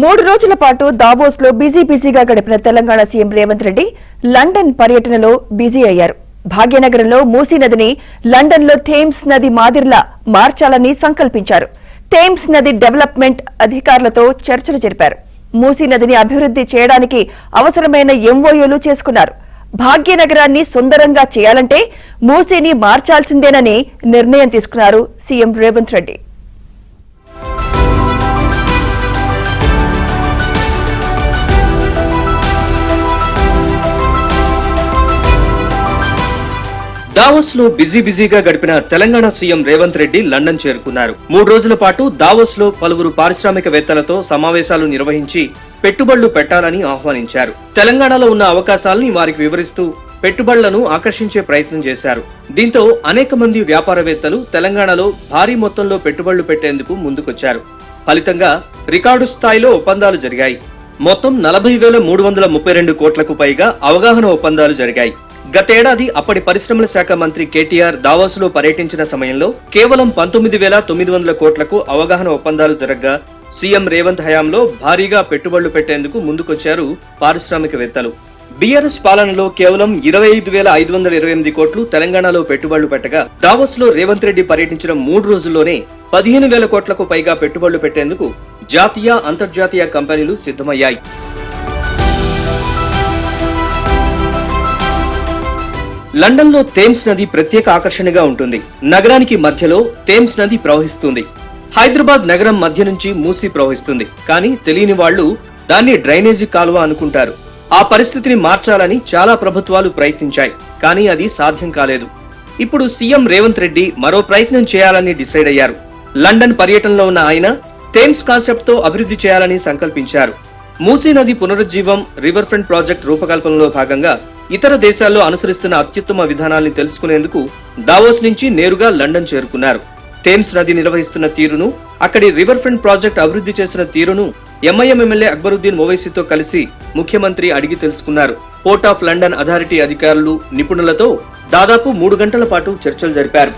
3 రోజుల పాటు దావోస్ లో బిజీగా గడిపిన తెలంగాణ సీఎం రేవంత్ రెడ్డి లండన్ పర్యటనలో బిజీ అయ్యారు. భాగ్యనగరంలో మూసీ నదిని లండన్ లో థేమ్స్ నది మాదిరిలా మార్చాలని సంకల్పించారు. థేమ్స్ నది డెవలప్మెంట్ అధికారులతో చర్చలు జరిపారు. మూసీ నదిని అభివృద్ధి చేయడానికి అవసరమైన ఎంఓయూలు చేసుకున్నారు. భాగ్యనగరాన్ని సుందరంగా చేయాలంటే మూసీని మార్చాల్సిందేనని నిర్ణయం తీసుకున్నారు సీఎం రేవంత్ రెడ్డి. దావోస్ లో బిజీగా గడిపిన తెలంగాణ సీఎం రేవంత్ రెడ్డి లండన్ చేరుకున్నారు. 3 రోజుల పాటు దావోస్ లో పలువురు పారిశ్రామికవేత్తలతో సమావేశాలు నిర్వహించి పెట్టుబడులు పెట్టాలని ఆహ్వానించారు. తెలంగాణలో ఉన్న అవకాశాలని వారికి వివరిస్తూ పెట్టుబడులను ఆకర్షించే ప్రయత్నం చేశారు. దీంతో అనేక మంది వ్యాపారవేత్తలు తెలంగాణలో భారీ మొత్తంలో పెట్టుబడులు పెట్టేందుకు ముందుకొచ్చారు. ఫలితంగా రికార్డు స్థాయిలో ఒప్పందాలు జరిగాయి. మొత్తం 40,332 కోట్లకు పైగా అవగాహన ఒప్పందాలు జరిగాయి. గతేడాది అప్పటి పరిశ్రమల శాఖ మంత్రి కేటీఆర్ దావోస్ లో పర్యటించిన సమయంలో కేవలం 19,900 కోట్లకు అవగాహన ఒప్పందాలు జరగ్గా సీఎం రేవంత్ హయాంలో భారీగా పెట్టుబడులు పెట్టేందుకు ముందుకొచ్చారు పారిశ్రామికవేత్తలు. బీఆర్ఎస్ పాలనలో కేవలం 25,528 కోట్లు తెలంగాణలో పెట్టుబడులు పెట్టగా దావోస్ లో రేవంత్ రెడ్డి పర్యటించిన 3 రోజుల్లోనే 15,000 కోట్లకు పైగా పెట్టుబడులు పెట్టేందుకు జాతీయ అంతర్జాతీయ కంపెనీలు సిద్ధమయ్యాయి. లండన్ లో థేమ్స్ నది ప్రత్యేక ఆకర్షణగా ఉంటుంది. నగరానికి మధ్యలో థేమ్స్ నది ప్రవహిస్తుంది. హైదరాబాద్ నగరం మధ్య నుంచి మూసీ ప్రవహిస్తుంది. కానీ తెలియని వాళ్లు దాన్ని డ్రైనేజీ కాలువ అనుకుంటారు. ఆ పరిస్థితిని మార్చాలని చాలా ప్రభుత్వాలు ప్రయత్నించాయి. కానీ అది సాధ్యం కాలేదు. ఇప్పుడు సీఎం రేవంత్ రెడ్డి మరో ప్రయత్నం చేయాలని డిసైడ్ అయ్యారు. లండన్ పర్యటనలో ఉన్న ఆయన థేమ్స్ కాన్సెప్ట్ తో అభివృద్ధి చేయాలని సంకల్పించారు. మూసీ నది పునరుజ్జీవం రివర్ ఫ్రంట్ ప్రాజెక్ట్ రూపకల్పనలో భాగంగా ఇతర దేశాల్లో అనుసరిస్తున్న అత్యుత్తమ విధానాల్ని తెలుసుకునేందుకు దావోస్ నుంచి నేరుగా లండన్ చేరుకున్నారు. థేమ్స్ నది నిర్వహిస్తున్న తీరును, అక్కడి రివర్ ఫ్రంట్ ప్రాజెక్ట్ అభివృద్ధి చేసిన తీరును ఎంఐఎం ఎమ్మెల్యే అక్బరుద్దీన్ ఓవైసీతో కలిసి ముఖ్యమంత్రి అడిగి తెలుసుకున్నారు. పోర్ట్ ఆఫ్ లండన్ అథారిటీ అధికారులు, నిపుణులతో దాదాపు 3 గంటల పాటు చర్చలు జరిపారు.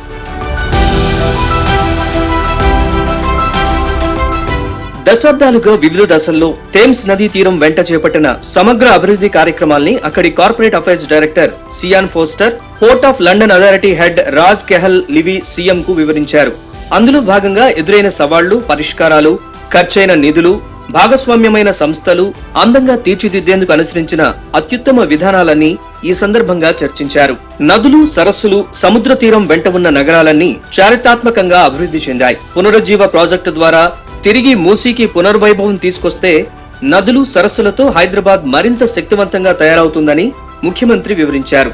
దశాబ్దాలుగా వివిధ దశల్లో థేమ్స్ నదీ తీరం వెంట చేపట్టిన సమగ్ర అభివృద్ధి కార్యక్రమాల్ని అక్కడి corporate affairs director Sean Foster, Port of London Authority head Raj Kehal లివి సీఎం కు వివరించారు. అందులో భాగంగా ఎదురైన సవాళ్లు, పరిష్కారాలు, ఖర్చైన నిధులు, భాగస్వామ్యమైన సంస్థలు, అందంగా తీర్చిదిద్దేందుకు అనుసరించిన అత్యుత్తమ విధానాలన్నీ ఈ సందర్భంగా చర్చించారు. నదులు, సరస్సులు, సముద్ర తీరం వెంట ఉన్న నగరాలన్నీ చారిత్రాత్మకంగా అభివృద్ధి చెందాయి. పునరుజ్జీవ ప్రాజెక్టు ద్వారా తిరిగి మూసీకి పునర్వైభవం తీసుకొస్తే నదులు, సరస్సులతో హైదరాబాద్ మరింత శక్తివంతంగా తయారవుతుందని ముఖ్యమంత్రి వివరించారు.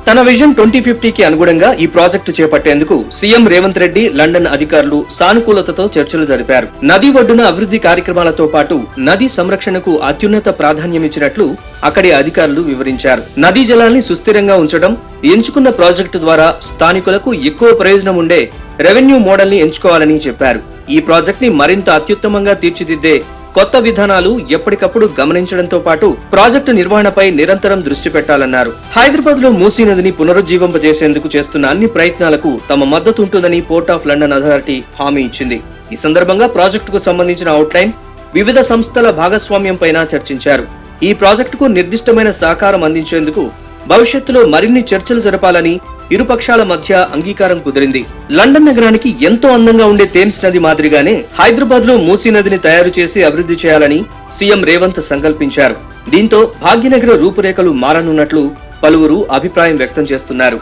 తన విజన్ 2050కి అనుగుణంగా ఈ ప్రాజెక్టు చేపట్టేందుకు సీఎం రేవంత్ రెడ్డి లండన్ అధికారులు సానుకూలతతో చర్చలు జరిపారు. నది ఒడ్డున అభివృద్ధి కార్యక్రమాలతో పాటు నదీ సంరక్షణకు అత్యున్నత ప్రాధాన్యమిచ్చినట్లు అక్కడి అధికారులు వివరించారు. నదీ జలాల్ని సుస్థిరంగా ఉంచడం, ఎంచుకున్న ప్రాజెక్టు ద్వారా స్థానికులకు ఎక్కువ ప్రయోజనం ఉండే రెవెన్యూ మోడల్ ని ఎంచుకోవాలని చెప్పారు. ఈ ప్రాజెక్ట్ ని మరింత అత్యుత్తమంగా తీర్చిదిద్దే కొత్త విధానాలు ఎప్పటికప్పుడు గమనించడంతో పాటు ప్రాజెక్టు నిర్వహణపై నిరంతరం దృష్టి పెట్టాలన్నారు. హైదరాబాద్ లో మూసీ నదిని పునరుజ్జీవింపజేసేందుకు చేస్తున్న అన్ని ప్రయత్నాలకు తమ మద్దతు ఉంటుందని పోర్ట్ ఆఫ్ లండన్ అథారిటీ హామీ ఇచ్చింది. ఈ సందర్భంగా ప్రాజెక్టుకు సంబంధించిన అవుట్లైన్, వివిధ సంస్థల భాగస్వామ్యం పైన చర్చించారు. ఈ ప్రాజెక్టుకు నిర్దిష్టమైన సహకారం అందించేందుకు భవిష్యత్తులో మరిన్ని చర్చలు జరపాలని ఇరుపక్షాల మధ్య అంగీకారం కుదిరింది. లండన్ నగరానికి ఎంతో అందంగా ఉండే థేమ్స్ నది మాదిరిగానే హైదరాబాద్ లో మూసీ నదిని తయారు చేసి అభివృద్ధి చేయాలని సీఎం రేవంత్ సంకల్పించారు. దీంతో భాగ్యనగర రూపురేఖలు మారనున్నట్లు పలువురు అభిప్రాయం వ్యక్తం చేస్తున్నారు.